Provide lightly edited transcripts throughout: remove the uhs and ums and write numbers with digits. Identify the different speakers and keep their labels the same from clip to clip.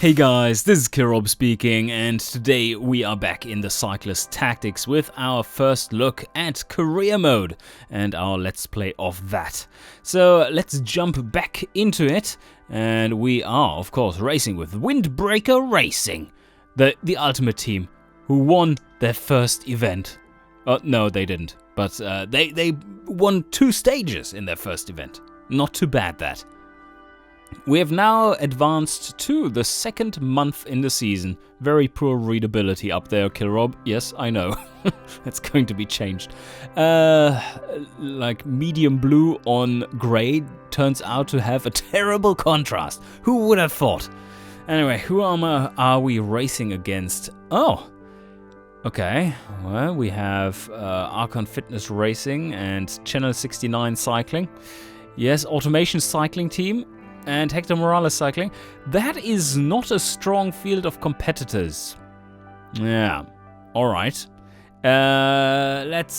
Speaker 1: Hey guys, this is Kirob speaking, and today we are back in the Cyclist Tactics with our first look at career mode and our let's play of that. So let's jump back into it, and we are of course racing with Windbrecher Racing, the ultimate team who won their first event. No, they didn't, but they won 2 stages in their first event. Not too bad, that. We have now advanced to the 2nd month in the season. Very poor readability up there, Kilrob. Yes, I know. That's going to be changed. Like medium blue on grey turns out to have a terrible contrast. Who would have thought? Anyway, who are we racing against? Oh, okay. Well, we have Archon Fitness Racing and Channel 69 Cycling. Yes, Automation Cycling Team. And Hector Morales Cycling. That is not a strong field of competitors. Yeah, alright. Let's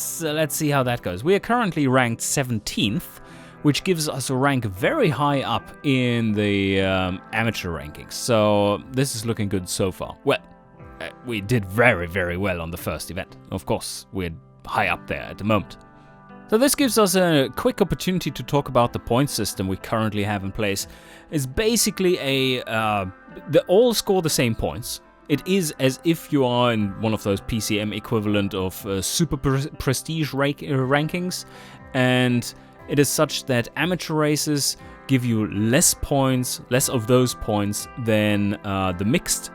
Speaker 1: see how that goes. We are currently ranked 17th, which gives us a rank very high up in the amateur rankings. So this is looking good so far. Well, we did very, very well on the first event. Of course, we're high up there at the moment. So this gives us a quick opportunity to talk about the point system we currently have in place. It's basically they all score the same points. It is as if you are in one of those PCM equivalent of super prestige rankings, and it is such that amateur races give you less points, less of those points than the mixed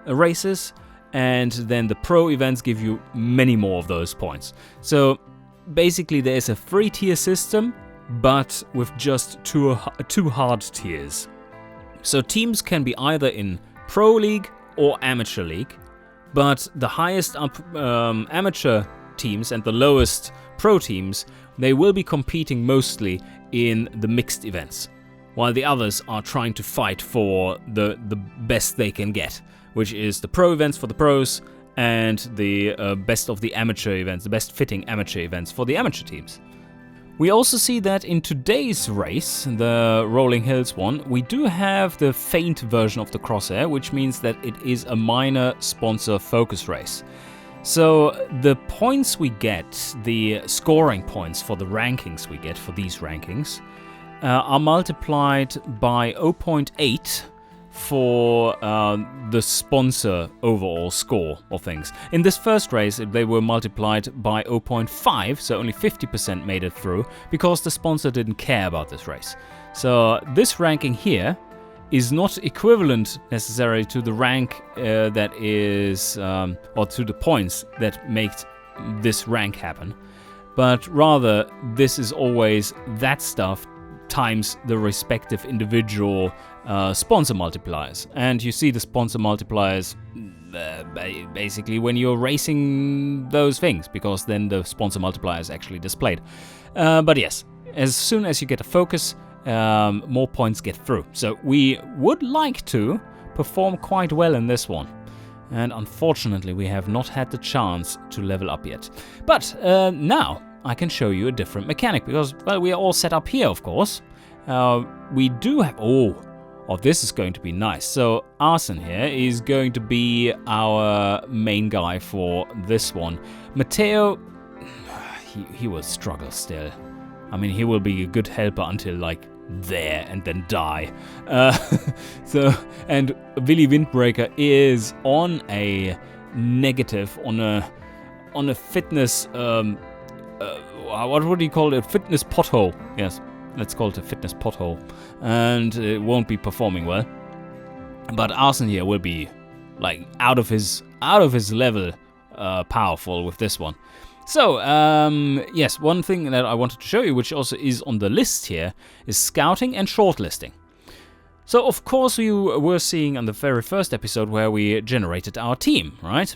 Speaker 1: races, and then the pro events give you many more of those points. So basically, there is a 3-tier system, but with just two hard tiers. So teams can be either in Pro League or Amateur League, but the highest up amateur teams and the lowest pro teams, they will be competing mostly in the mixed events, while the others are trying to fight for the best they can get, which is the pro events for the pros, and the best of the amateur events, the best fitting amateur events for the amateur teams. We also see that in today's race, the Rolling Hills one, we do have the faint version of the Crosshair, which means that it is a minor sponsor focus race. So the points we get, the scoring points for the rankings we get for these rankings, are multiplied by 0.8 for the sponsor overall score of things. In this first race, they were multiplied by 0.5, so only 50% made it through, because the sponsor didn't care about this race. So this ranking here is not equivalent necessarily to the rank that is, or to the points that make this rank happen, but rather this is always that stuff times the respective individual sponsor multipliers. And you see the sponsor multipliers basically when you're racing those things, because then the sponsor multiplier is actually displayed. But yes, as soon as you get a focus, more points get through. So we would like to perform quite well in this one. And unfortunately, we have not had the chance to level up yet. But now I can show you a different mechanic, because, well, we are all set up here, of course. We do have... Oh, this is going to be nice. So Arson here is going to be our main guy for this one. Matteo, he will struggle still. I mean, he will be a good helper until, like, there and then die. And Willi Windbrecher is on a negative, on a fitness... what would you call it? Fitness pothole. Yes, let's call it a fitness pothole. And it won't be performing well. But Arson here will be like out of his level powerful with this one. So, yes, one thing that I wanted to show you, which also is on the list here, is scouting and shortlisting. So, of course, you were seeing on the very first episode where we generated our team, right?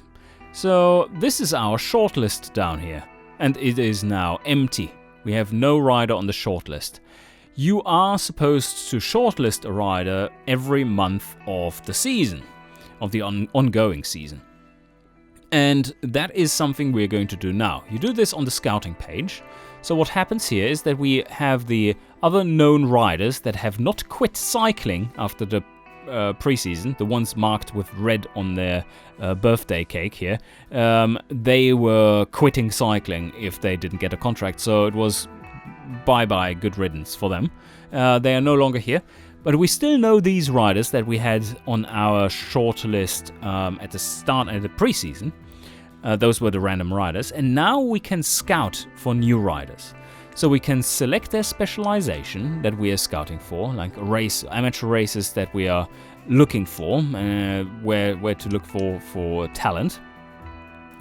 Speaker 1: So, this is our shortlist down here. And it is now empty. We have no rider on the shortlist. You are supposed to shortlist a rider every month of the season, of the ongoing season. And that is something we're going to do now. You do this on the scouting page. So what happens here is that we have the other known riders that have not quit cycling after the pre-season, the ones marked with red on their birthday cake here, they were quitting cycling if they didn't get a contract. So it was bye-bye, good riddance for them. They are no longer here. But we still know these riders that we had on our short list at the start of the pre-season. Those were the random riders. And now we can scout for new riders. So we can select their specialization that we are scouting for, like amateur races that we are looking for, where to look for talent.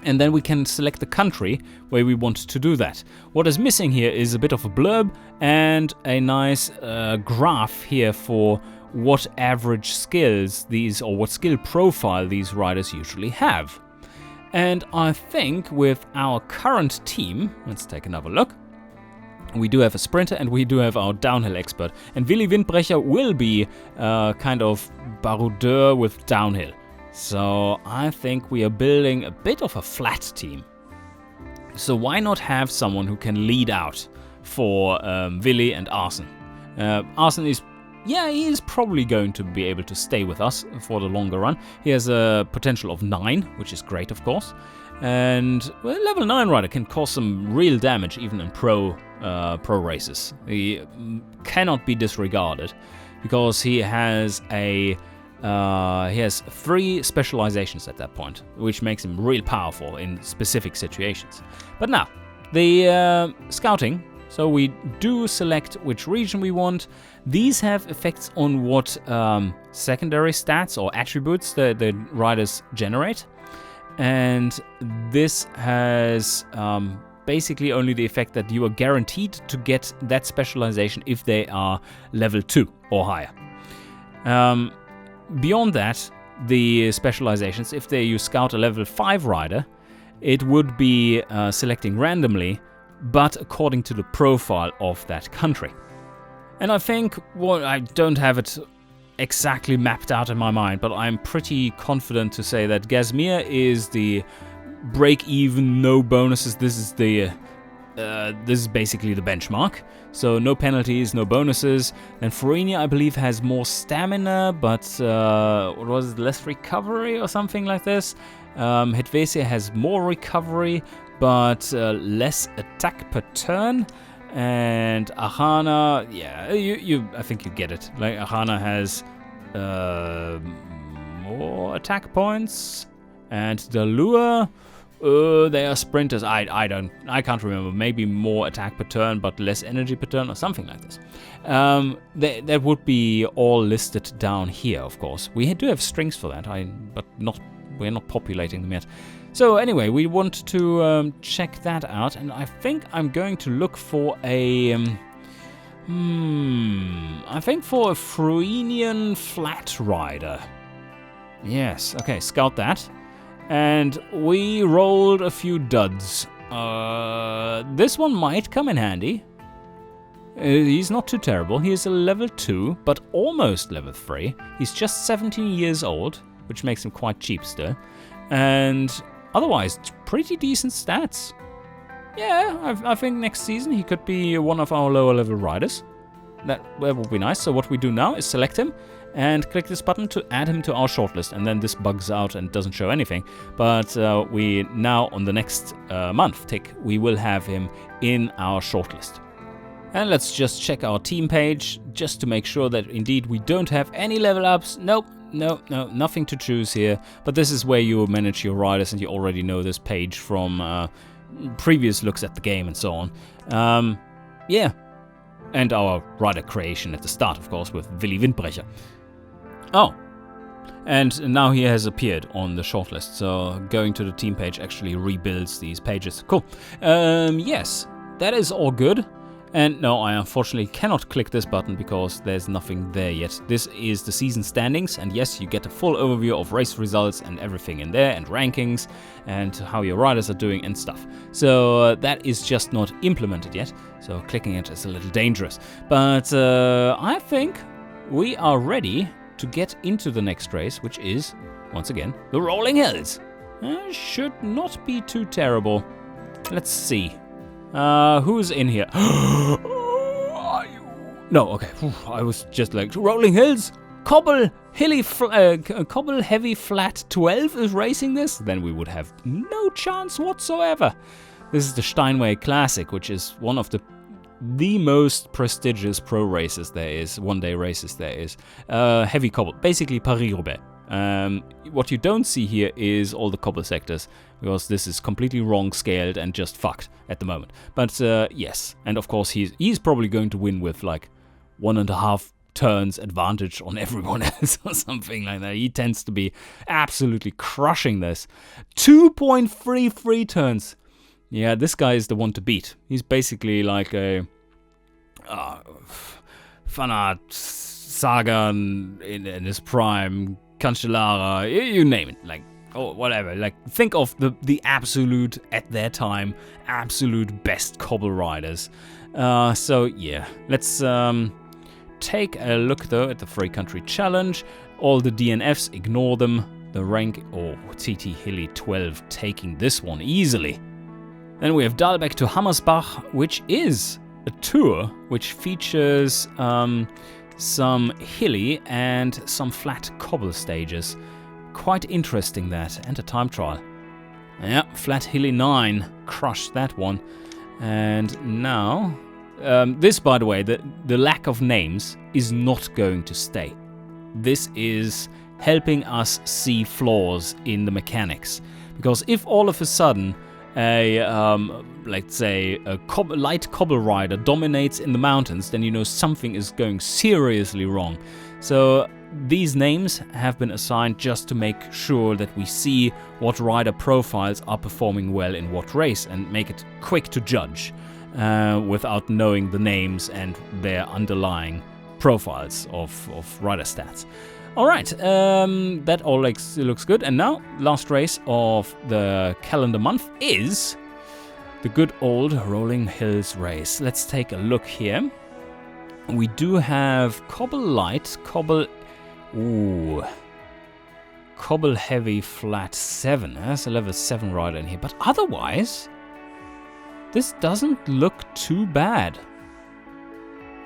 Speaker 1: And then we can select the country where we want to do that. What is missing here is a bit of a blurb and a nice graph here for what average skills what skill profile these riders usually have. And I think with our current team, let's take another look. We do have a sprinter and we do have our downhill expert. And Willi Windbrecher will be kind of baroudeur with downhill. So I think we are building a bit of a flat team. So why not have someone who can lead out for Willi and Arsen? Arsen he is probably going to be able to stay with us for the longer run. He has a potential of 9, which is great, of course. And well, level 9 rider can cause some real damage even in pro races. He cannot be disregarded because he has he has 3 specializations at that point, which makes him real powerful in specific situations. But now, the scouting. So we do select which region we want. These have effects on what secondary stats or attributes the riders generate. And this has basically only the effect that you are guaranteed to get that specialization if they are level 2 or higher. Beyond that, the specializations, if you scout a level 5 rider, it would be selecting randomly, but according to the profile of that country. And I think, I don't have it exactly mapped out in my mind, but I'm pretty confident to say that Gazmir is the break-even, no bonuses. This is basically the benchmark. So no penalties, no bonuses. And Florinia, I believe, has more stamina, but less recovery or something like this. Hedvesia has more recovery, but less attack per turn. And Ahana, I think you get it. Like Ahana has more attack points, and the Lure, they are sprinters. I can't remember. Maybe more attack per turn, but less energy per turn, or something like this. That would be all listed down here, of course. We do have strings for that, but we're not populating them yet. So anyway, we want to check that out, and I think I'm going to look for a Fruinian flat rider. Yes, okay, scout that. And we rolled a few duds. This one might come in handy. He's not too terrible. He is a level 2, but almost level 3. He's just 17 years old, which makes him quite cheap still. And otherwise, pretty decent stats. Yeah, I think next season he could be one of our lower level riders. That would be nice. So what we do now is select him and click this button to add him to our shortlist. And then this bugs out and doesn't show anything. But we now, on the next month tick, we will have him in our shortlist. And let's just check our team page just to make sure that indeed we don't have any level ups. Nope. No, nothing to choose here. But this is where you manage your riders, and you already know this page from previous looks at the game and so on. Yeah. And our rider creation at the start, of course, with Willi Windbrecher. Oh. And now he has appeared on the shortlist, so going to the team page actually rebuilds these pages. Cool. Yes, that is all good. And no, I unfortunately cannot click this button because there's nothing there yet. This is the season standings, and yes, you get a full overview of race results and everything in there, and rankings, and how your riders are doing and stuff. So that is just not implemented yet, so clicking it is a little dangerous. But I think we are ready to get into the next race, which is, once again, the Rolling Hills. Should not be too terrible. Let's see. Who's in here? No, okay. I was just like, Rolling Hills, Cobble Cobble Heavy Flat 12 is racing this, then we would have no chance whatsoever. This is the Steinway Classic, which is one of the most prestigious pro races there is, one-day races there is. Heavy cobble, basically Paris-Roubaix. What you don't see here is all the cobble sectors, because this is completely wrong scaled and just fucked at the moment. But yes, and of course he's probably going to win with like 1.5 turns advantage on everyone else or something like that. He tends to be absolutely crushing this. 2.33 turns. Yeah, this guy is the one to beat. He's basically like a Fanart, Sagan in his prime, Cancellara, you name it, like, or whatever. Like, think of the absolute, at their time, absolute best cobble riders. So yeah, let's take a look though at the Free Country Challenge. All the DNFs, ignore them. The rank, TT Hilly 12 taking this one easily. Then we have Dahlbeck to Hammersbach, which is a tour which features some hilly and some flat cobble stages. Quite interesting that, and a time trial. Yeah, flat hilly 9, crushed that one. And now, this by the way, the lack of names is not going to stay. This is helping us see flaws in the mechanics. Because if all of a sudden let's say a light cobble rider dominates in the mountains, then you know something is going seriously wrong. So these names have been assigned just to make sure that we see what rider profiles are performing well in what race and make it quick to judge without knowing the names and their underlying profiles of rider stats. Alright, that all looks good. And now, last race of the calendar month is the good old Rolling Hills race. Let's take a look here. We do have Cobble Light, Cobble Heavy Flat 7. There's a level 7 rider in here. But otherwise, this doesn't look too bad.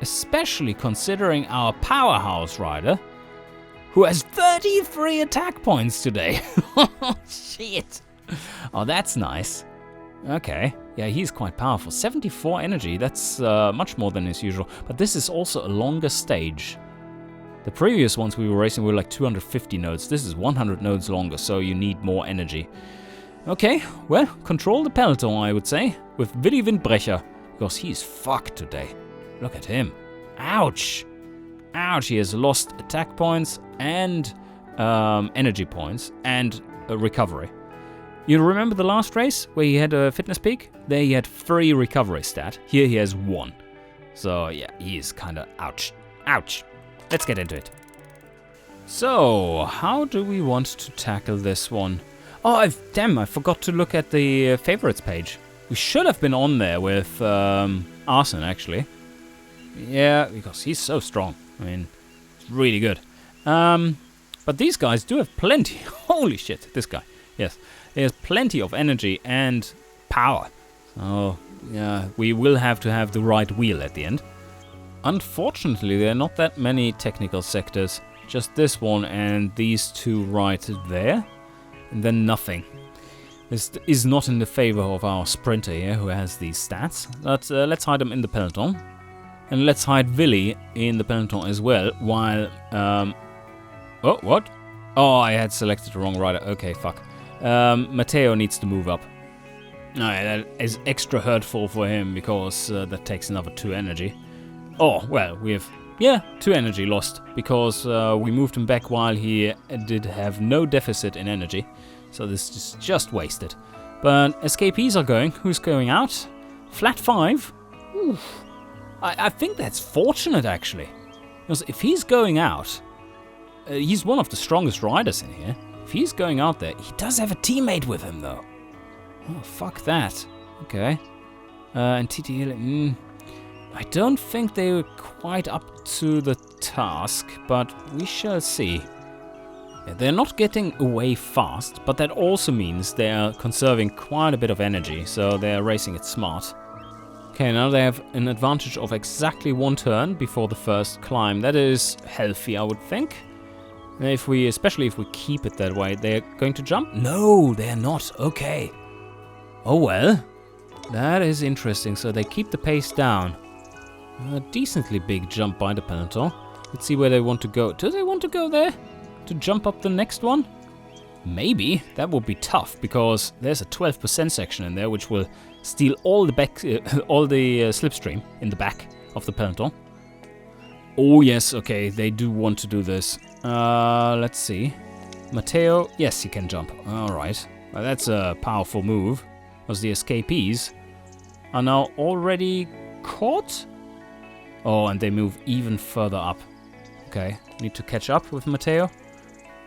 Speaker 1: Especially considering our powerhouse rider, who has 33 attack points today. Oh, shit. Oh, that's nice. Okay. Yeah, he's quite powerful. 74 energy, that's much more than his usual. But this is also a longer stage. The previous ones we were racing were like 250 nodes. This is 100 nodes longer, so you need more energy. Okay, well, control the peloton, I would say, with Willi Windbrecher, because he's fucked today. Look at him. Ouch. Ouch, he has lost attack points and energy points and recovery. You remember the last race where he had a fitness peak? There he had 3 recovery stat. Here he has 1. So yeah, he is kind of ouch. Ouch. Let's get into it. So, how do we want to tackle this one? Oh, damn, I forgot to look at the favorites page. We should have been on there with Arson, actually. Yeah, because he's so strong. I mean, it's really good. But these guys do have plenty. Holy shit, this guy. Yes, he has plenty of energy and power. So, yeah, we will have to have the right wheel at the end. Unfortunately, there are not that many technical sectors. Just this one and these 2 right there. And then nothing. This is not in the favor of our sprinter here, who has these stats. But let's hide him in the peloton. And let's hide Willi in the peloton as well, while... oh, what? Oh, I had selected the wrong rider. Okay, fuck. Matteo needs to move up. Alright, that is extra hurtful for him, because that takes another 2 energy. Oh, well, we have... yeah, 2 energy lost, because we moved him back while he did have no deficit in energy. So this is just wasted. But escapees are going. Who's going out? Flat 5? Oof. I think that's fortunate, actually. Because if he's going out, he's one of the strongest riders in here. If he's going out there, he does have a teammate with him, though. Oh, fuck that. Okay. And TT, I don't think they were quite up to the task, but we shall see. Yeah, they're not getting away fast, but that also means they are conserving quite a bit of energy, so they're racing it smart. Okay, now they have an advantage of exactly 1 turn before the first climb. That is healthy, I would think. Especially if we keep it that way, they're going to jump? No, they're not. Okay. Oh well. That is interesting. So they keep the pace down. A decently big jump by the peloton. Let's see where they want to go. Do they want to go there? To jump up the next one? Maybe. That would be tough because there's a 12% section in there which will steal all the slipstream in the back of the peloton. Oh yes, okay, they do want to do this. Let's see. Matteo, yes, he can jump. Alright. Well, that's a powerful move. Because the escapees are now already caught? Oh, and they move even further up. Okay, need to catch up with Matteo.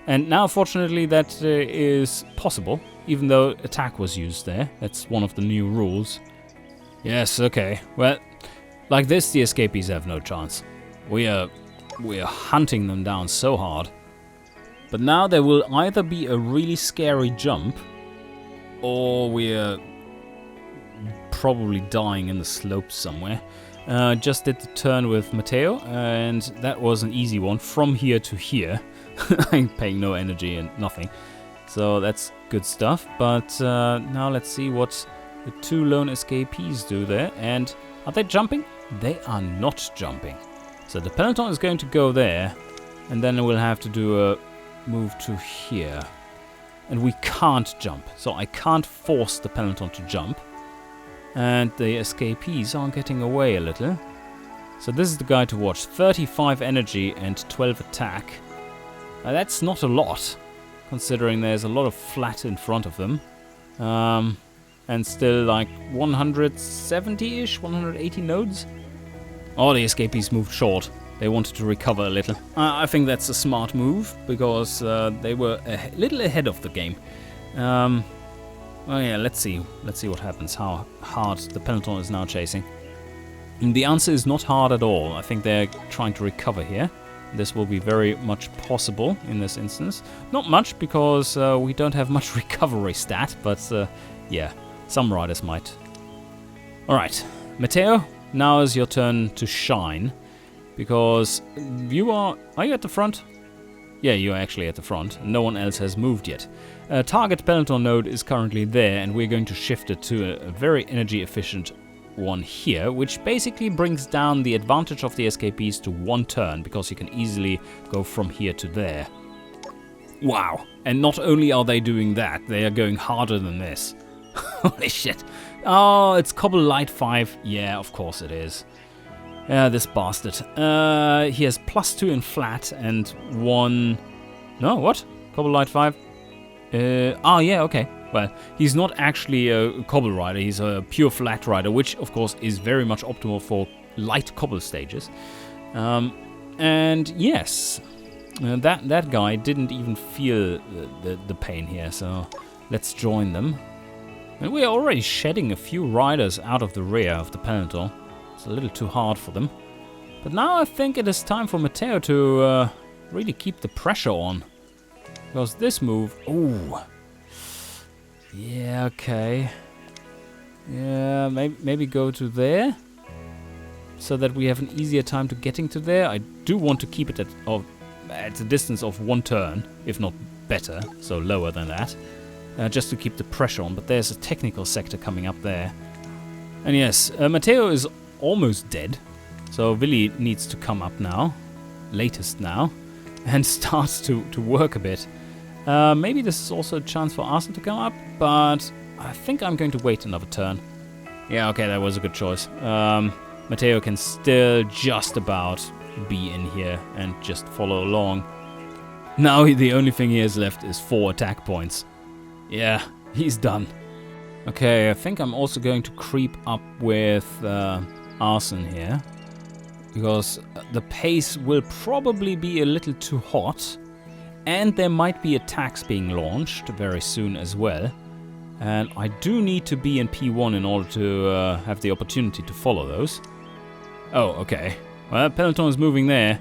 Speaker 1: And now, fortunately, that is possible, even though attack was used there. That's one of the new rules. Yes, okay. Well, like this, the escapees have no chance. We are hunting them down so hard. But now there will either be a really scary jump, or we're probably dying in the slopes somewhere. Just did the turn with Matteo, and that was an easy one from here to here. I'm paying no energy and nothing. So that's good stuff. But now let's see what the two lone escapees do there. And are they jumping? They are not jumping. So the peloton is going to go there, and then we'll have to do a move to here. And we can't jump, so I can't force the peloton to jump. And the escapees are getting away a little. So this is the guy to watch. 35 energy and 12 attack. Now that's not a lot, considering there's a lot of flat in front of them. And still like 170-ish, 180 nodes. Oh, the escapees moved short. They wanted to recover a little. I think that's a smart move, because they were a little ahead of the game. Oh yeah, let's see what happens, how hard the peloton is now chasing. And the answer is not hard at all. I think they're trying to recover here. This will be very much possible in this instance. Not much, because we don't have much recovery stat, but yeah, some riders might. Alright, Matteo, now is your turn to shine, because you are you at the front? Yeah, you're actually at the front. No one else has moved yet. Target peloton node is currently there, and we're going to shift it to a very energy efficient one here, which basically brings down the advantage of the escapees to one turn, because you can easily go from here to there. Wow. And not only are they doing that, they are going harder than this. Holy shit. Oh, it's Cobble Light 5. Yeah, of course it is. Yeah, this bastard. He has +2 in flat and 1... No, what? Cobble Light 5? Oh, yeah, okay. Well, he's not actually a cobble rider, he's a pure flat rider, which of course is very much optimal for light cobble stages. And yes, that guy didn't even feel the pain here, so let's join them. And we're already shedding a few riders out of the rear of the peloton. It's a little too hard for them. But now I think it is time for Matteo to really keep the pressure on. Because this move... Ooh... Yeah, okay. Yeah, maybe go to there, so that we have an easier time to getting to there. I do want to keep it at a distance of 1 turn, if not better, so lower than that, just to keep the pressure on. But there's a technical sector coming up there. And yes, Matteo is almost dead, so Willi needs to come up now, latest now, and starts to work a bit. Maybe this is also a chance for Arsen to come up, but I think I'm going to wait another turn. Yeah, okay, that was a good choice. Matteo can still just about be in here and just follow along. Now the only thing he has left is 4 attack points. Yeah, he's done. Okay, I think I'm also going to creep up with Arsen here, because the pace will probably be a little too hot. And there might be attacks being launched very soon as well. And I do need to be in P1 in order to have the opportunity to follow those. Oh, okay. Well, peloton is moving there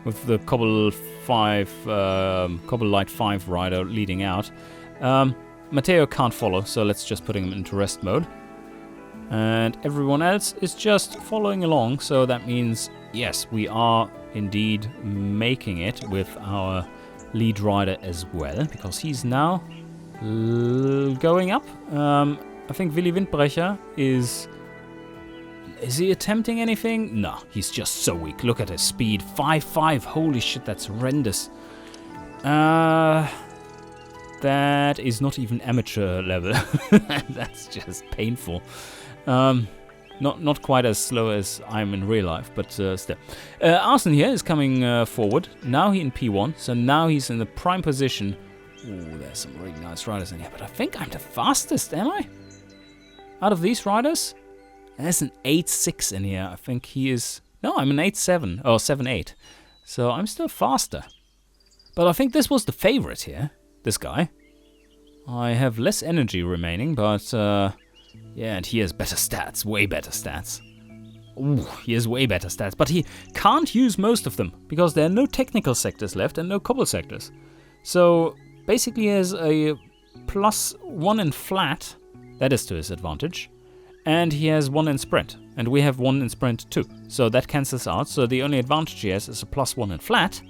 Speaker 1: with the Cobble Light 5 rider leading out. Matteo can't follow, so let's just put him into rest mode. And everyone else is just following along, so that means, yes, we are indeed making it with our lead rider as well, because he's now going up. I think Willi Windbrecher is... Is he attempting anything? No, he's just so weak. Look at his speed. 5.5. Holy shit, that's horrendous. That is not even amateur level. That's just painful. Not quite as slow as I'm in real life, but still. Arsene here is coming forward. Now he's in P1, so now he's in the prime position. Ooh, there's some really nice riders in here, but I think I'm the fastest, am I? Out of these riders? There's an 8.6 in here. I think he is... No, I'm an 8.7 or 7.8. So I'm still faster. But I think this was the favorite here. This guy. I have less energy remaining, but... yeah, and he has better stats. Way better stats. Ooh, he has way better stats. But he can't use most of them, because there are no technical sectors left and no cobble sectors. So basically he has a +1 in flat. That is to his advantage. And he has 1 in sprint. And we have 1 in sprint too. So that cancels out. So the only advantage he has is a +1 in flat.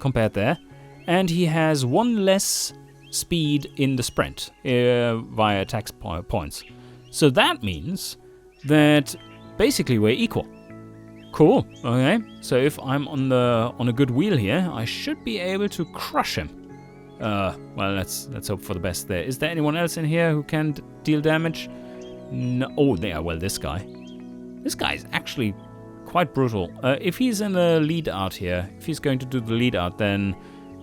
Speaker 1: Compared there. And he has 1 less speed in the sprint via tax points. So that means that basically we're equal. Cool. Okay. So if I'm on a good wheel here, I should be able to crush him. Well, let's hope for the best there. Is there anyone else in here who can deal damage? No. Oh, there. Well, this guy. This guy is actually quite brutal. If he's in the lead out here, if he's going to do the lead out, then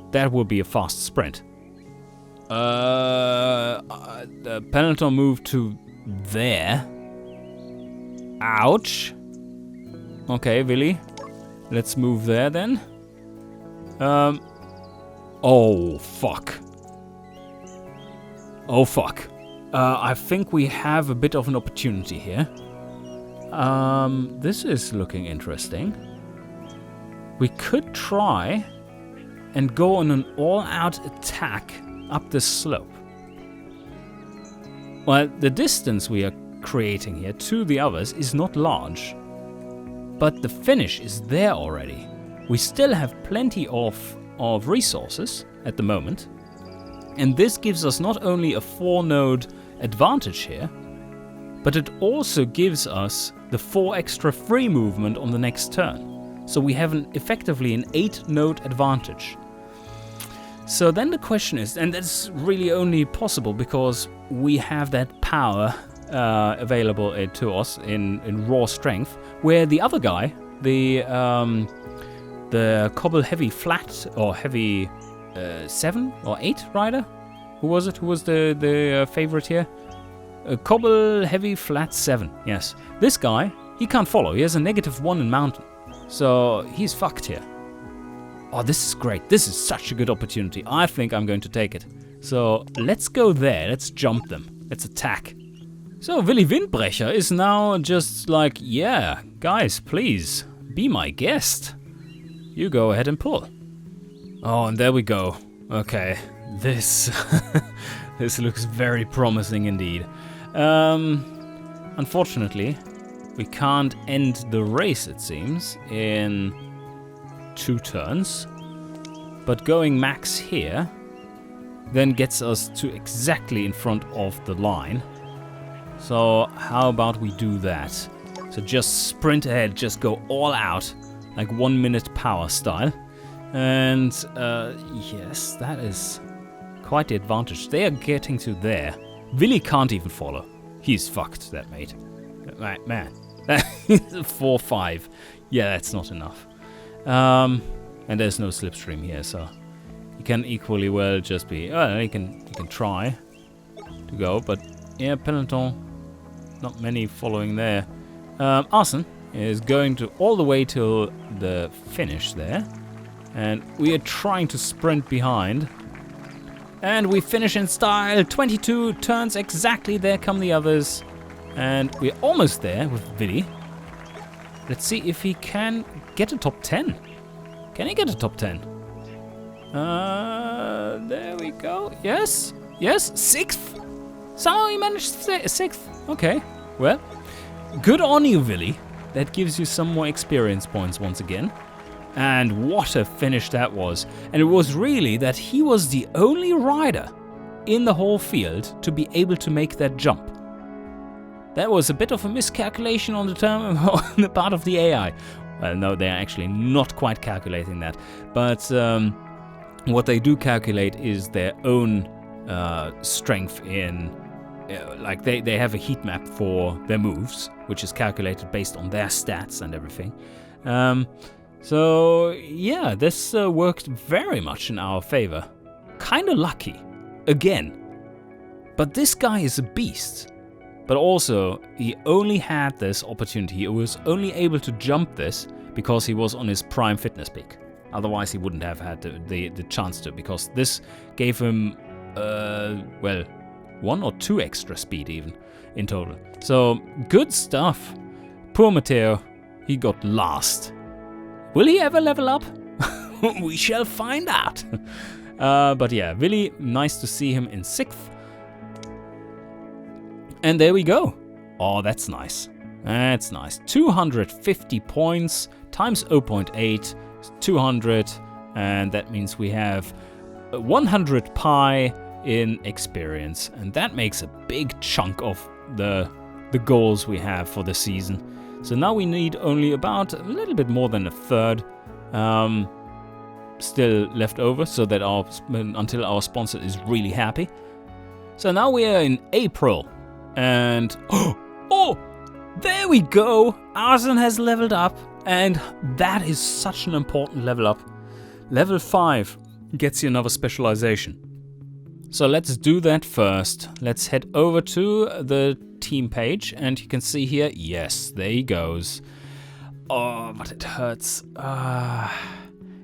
Speaker 1: that will be a fast sprint. The peloton moved to there. Ouch. Okay, Willi. Let's move there then. Oh, fuck. Oh, fuck. I think we have a bit of an opportunity here. This is looking interesting. We could try and go on an all-out attack up this slope. Well, the distance we are creating here to the others is not large, but the finish is there already. We still have plenty of resources at the moment, and this gives us not only a 4-node advantage here, but it also gives us the 4 extra free movement on the next turn. So we have effectively an 8-node advantage. So then the question is, and that's really only possible because we have that power available to us in raw strength, where the other guy, the cobble heavy flat or heavy 7 or 8 rider, who was it? Who was the favorite here? Cobble heavy flat 7. Yes, this guy he can't follow. He has a -1 in mountain, so he's fucked here. Oh, this is great. This is such a good opportunity. I think I'm going to take it. So let's go there. Let's jump them. Let's attack. So Willi Windbrecher is now just like, yeah, guys, please be my guest. You go ahead and pull. Oh, and there we go. Okay, this this looks very promising indeed. Unfortunately, we can't end the race, it seems, in 2 turns. But going max here then gets us to exactly in front of the line. So how about we do that? So just sprint ahead, just go all out, like 1 minute power style. And yes, that is quite the advantage. They are getting to there. Willi can't even follow. He's fucked, that mate. Right, man. 4-5. Yeah, that's not enough. And there's no slipstream here, so he can equally well just be. Well, he can try to go, but yeah, peloton, not many following there. Arsene is going to all the way till the finish there, and we are trying to sprint behind. And we finish in style. 22 turns exactly. There come the others. And we're almost there with Willi. Let's see if he can get a top 10. Can he get a top 10? There we go. Yes. Yes. 6th. Somehow he managed 6th. Okay. Well, good on you, Willi. That gives you some more experience points once again. And what a finish that was. And it was really that he was the only rider in the whole field to be able to make that jump. That was a bit of a miscalculation on the part of the AI. Well, no, they're actually not quite calculating that. But what they do calculate is their own strength in... like they have a heat map for their moves, which is calculated based on their stats and everything. So yeah, this worked very much in our favor. Kinda lucky, again. But this guy is a beast. But also, he only had this opportunity, he was only able to jump this because he was on his prime fitness peak. Otherwise he wouldn't have had the chance to, because this gave him, well, 1 or 2 extra speed even, in total. So, good stuff. Poor Matteo, he got last. Will he ever level up? We shall find out. But yeah, Willi, nice to see him in 6th. And there we go. Oh, that's nice. That's nice. 250 points times 0.8, 200. And that means we have 100 pi in experience. And that makes a big chunk of the goals we have for the season. So now we need only about a little bit more than a third still left over, so that until our sponsor is really happy. So now we are in April, and oh, there we go. Arsen has leveled up, and that is such an important level up. Level 5 gets you another specialization. So let's do that first. Let's head over to the team page, and you can see here, yes, there he goes. Oh, but it hurts.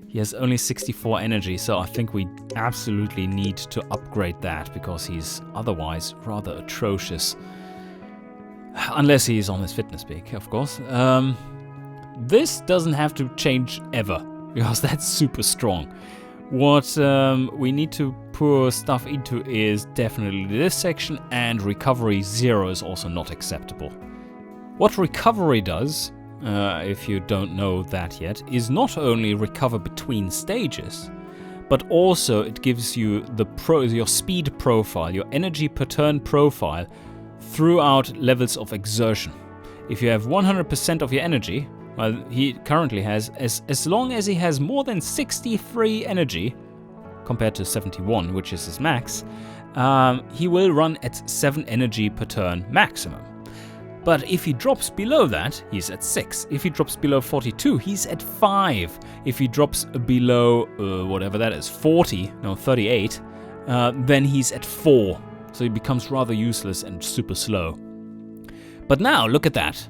Speaker 1: He has only 64 energy, so I think we absolutely need to upgrade that, because he's otherwise rather atrocious. Unless he's on his fitness peak, of course. This doesn't have to change ever, because that's super strong. What we need to pour stuff into is definitely this section, and recovery 0 is also not acceptable. What recovery does, if you don't know that yet, is not only recover between stages, but also it gives you your speed profile, your energy per turn profile throughout levels of exertion. If you have 100% of your energy, well, he currently has, as long as he has more than 63 energy, compared to 71, which is his max, he will run at 7 energy per turn maximum. But if he drops below that, he's at 6. If he drops below 42, he's at 5. If he drops below, whatever that is, 38, then he's at 4. So he becomes rather useless and super slow. But now, look at that.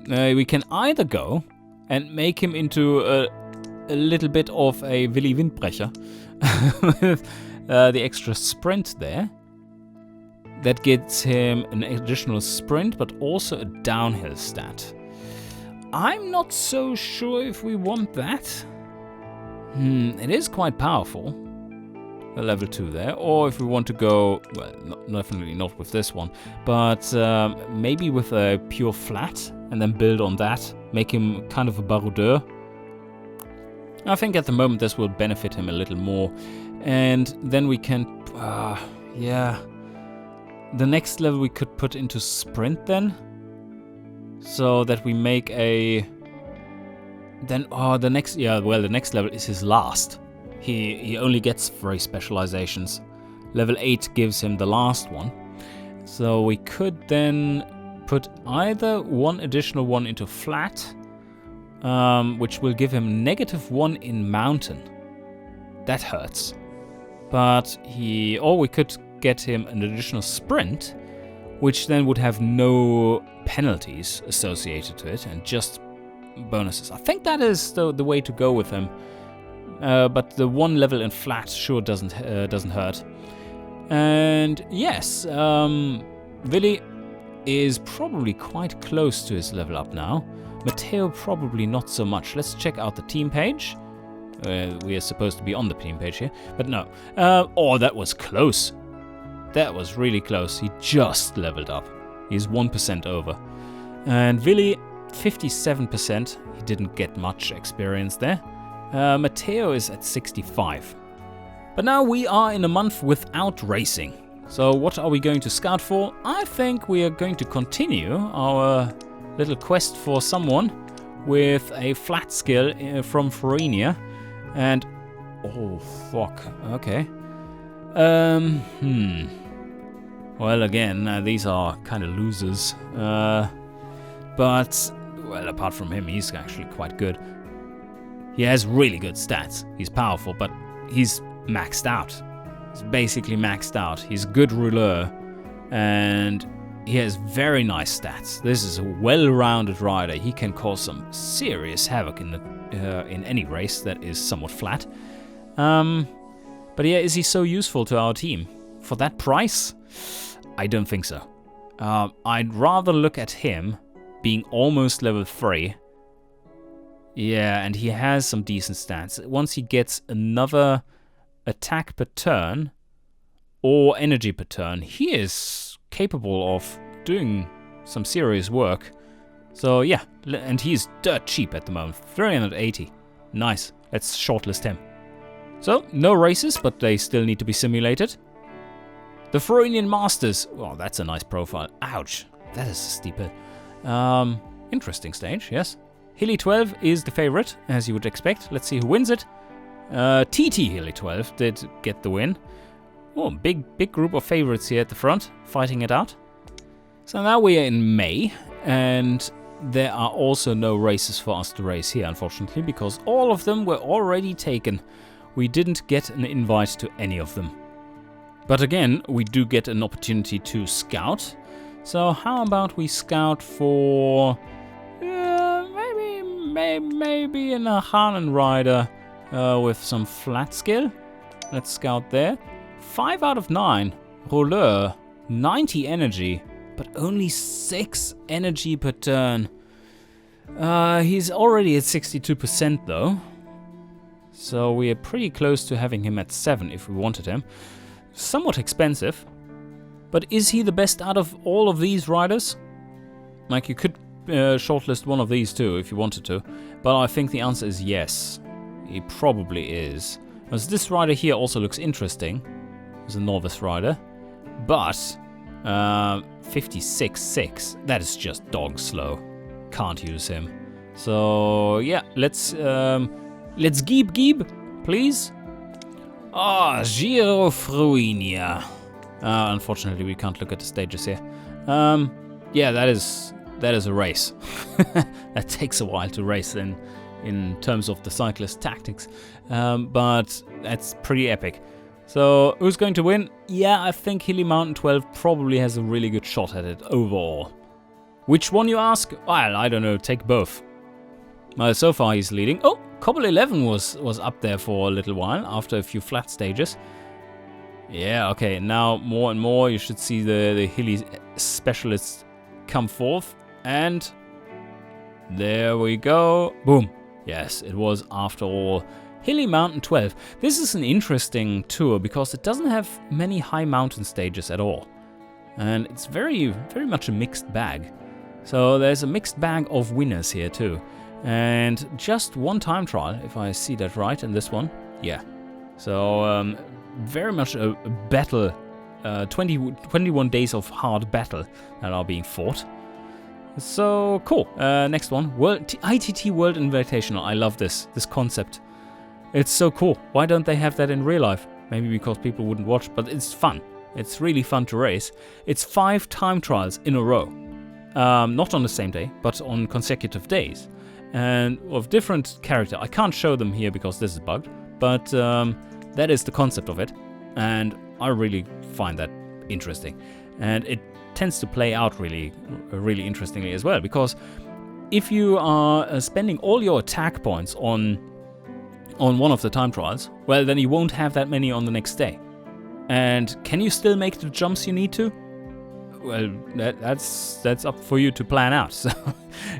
Speaker 1: We can either go and make him into a little bit of a Willi Windbrecher with the extra sprint there. That gets him an additional sprint, but also a downhill stat. I'm not so sure if we want that. It is quite powerful. A level 2 there. Or if we want to go, well, definitely not with this one, but maybe with a pure flat and then build on that. Make him kind of a baroudeur. I think at the moment this will benefit him a little more. And then we can, yeah. The next level we could put into sprint then. So that we make a... Then, the next level is his last. He only gets 3 specializations. Level 8 gives him the last one. So we could then put either one additional one into flat, which will give him -1 in mountain. That hurts. But or we could get him an additional sprint, which then would have no penalties associated to it and just bonuses. I think that is the way to go with him. But the 1 level in flat sure doesn't hurt. And yes, Willi is probably quite close to his level up now. Matteo probably not so much. Let's check out the team page. We are supposed to be on the team page here, but no. Oh, that was close. That was really close. He just leveled up. He's 1% over. And Willi, 57%. He didn't get much experience there. Matteo is at 65. But now we are in a month without racing. So what are we going to scout for? I think we are going to continue our little quest for someone with a flat skill from Farenia. And... oh, fuck. Okay. Well, again, these are kind of losers. But, well, apart from him, he's actually quite good. He has really good stats. He's powerful, but he's maxed out. He's basically maxed out. He's a good rouleur, and he has very nice stats. This is a well-rounded rider. He can cause some serious havoc in any race that is somewhat flat. But yeah, is he so useful to our team? For that price? I don't think so. I'd rather look at him being almost level 3. Yeah, and he has some decent stats. Once he gets another attack per turn or energy per turn, he is capable of doing some serious work. So yeah, and he's dirt cheap at the moment. 380. Nice. Let's shortlist him. So, no races, but they still need to be simulated. The Farenian Masters. Well, that's a nice profile. Ouch. That is a steep hit. Interesting stage, yes. Hilly 12 is the favorite, as you would expect. Let's see who wins it. TT Hilly 12 did get the win. Oh, big group of favorites here at the front, fighting it out. So now we are in May, and there are also no races for us to race here, unfortunately, because all of them were already taken. We didn't get an invite to any of them. But again, we do get an opportunity to scout. So how about we scout for maybe an Hanan rider with some flat skill. Let's scout there. 5 out of 9. Rouleur, 90 energy, but only 6 energy per turn. He's already at 62% though. So we are pretty close to having him at 7 if we wanted him. Somewhat expensive. But is he the best out of all of these riders? Like, you could shortlist one of these too if you wanted to. But I think the answer is yes. He probably is. Because this rider here also looks interesting. He's a novice rider. But 56.6. That is just dog slow. Can't use him. So yeah, let's Geeb, please. Ah, Giro Fruinia. Unfortunately, we can't look at the stages here. Yeah, that is a race. That takes a while to race in terms of the cyclist tactics. But that's pretty epic. So, who's going to win? Yeah, I think Hilly Mountain 12 probably has a really good shot at it overall. Which one, you ask? Well, I don't know, take both. So far he's leading. Oh, Cobble 11 was up there for a little while after a few flat stages. Yeah, okay, now more and more you should see the hilly specialists come forth. And there we go. Boom. Yes, it was after all Hilly Mountain 12. This is an interesting tour because it doesn't have many high mountain stages at all. And it's very, very much a mixed bag. So there's a mixed bag of winners here too. And just one time trial, if I see that right, in this one. Yeah. So very much a battle, 21 days of hard battle that are being fought. So cool. Next one, ITT World Invitational. I love this concept. It's so cool. Why don't they have that in real life? Maybe because people wouldn't watch, but it's fun. It's really fun to race. It's 5 time trials in a row. Not on the same day, but on consecutive days. And of different character. I can't show them here because this is bugged, but that is the concept of it. And I really find that interesting. And it tends to play out really interestingly as well, because if you are spending all your attack points on one of the time trials, well, then you won't have that many on the next day. And can you still make the jumps you need to? Well, that's up for you to plan out. So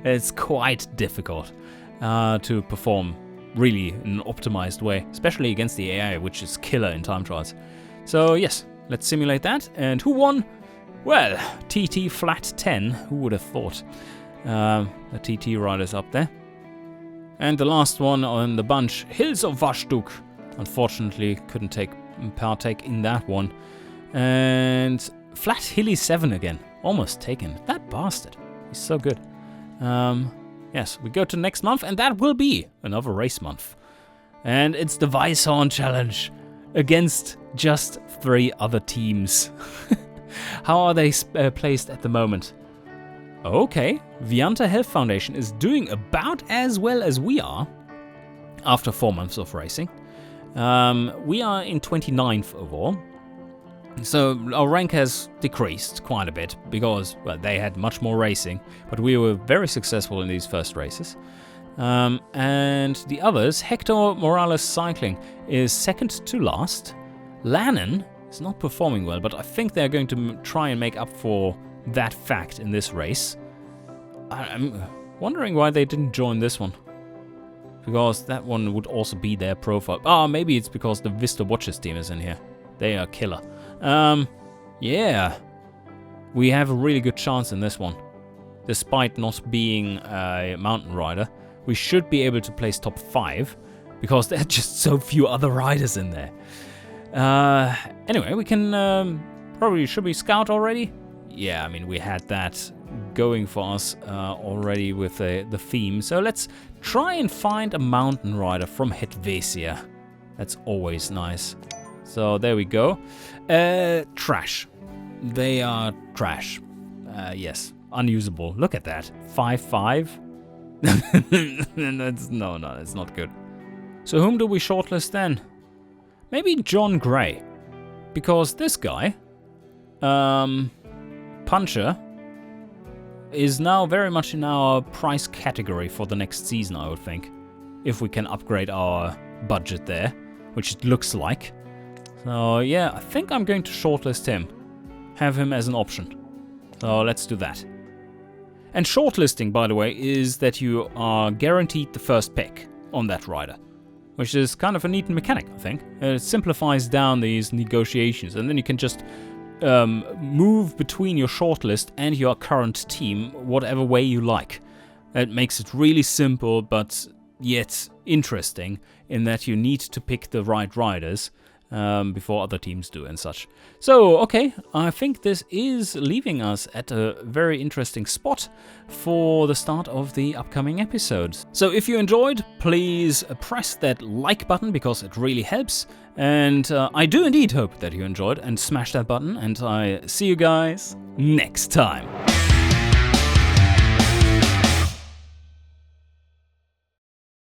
Speaker 1: it's quite difficult to perform really in an optimized way, especially against the AI, which is killer in time trials. So yes, let's simulate that. And who won? Well, TT Flat 10. Who would have thought? The TT rider's up there. And the last one on the bunch, Hills of Waschduk. Unfortunately, couldn't partake in that one. And Flat Hilly 7 again. Almost taken. That bastard. He's so good. Yes, we go to next month, and that will be another race month. And it's the Weisshorn Challenge against just 3 other teams. How are they placed at the moment? Okay, Vianta Health Foundation is doing about as well as we are after 4 months of racing. We are in 29th overall. So our rank has decreased quite a bit because, well, they had much more racing, but we were very successful in these first races. And the others, Hector Morales Cycling is second to last. Lannon is not performing well, but I think they're going to try and make up for that fact in this race. I'm wondering why they didn't join this one. Because that one would also be their profile. Oh, maybe it's because the Vista Watches team is in here. They are killer. Yeah. We have a really good chance in this one. Despite not being a mountain rider, we should be able to place top 5. Because there are just so few other riders in there. Anyway, we can probably... Should we scout already? Yeah, I mean, we had that going for us already with the theme. So let's try and find a mountain rider from Helvetia. That's always nice. So there we go. Trash. They are trash. Yes, unusable. Look at that. 5-5. No, it's not good. So whom do we shortlist then? Maybe John Gray. Because this guy, Puncher, is now very much in our price category for the next season, I would think. If we can upgrade our budget there, which it looks like. So yeah, I think I'm going to shortlist him. Have him as an option. So let's do that. And shortlisting, by the way, is that you are guaranteed the first pick on that rider. Which is kind of a neat mechanic, I think. It simplifies down these negotiations, and then you can just move between your shortlist and your current team whatever way you like. It makes it really simple, but yet interesting in that you need to pick the right riders before other teams do and such. So, okay, I think this is leaving us at a very interesting spot for the start of the upcoming episodes. So if you enjoyed, please press that like button because it really helps. And I do indeed hope that you enjoyed and smash that button. And I see you guys next time.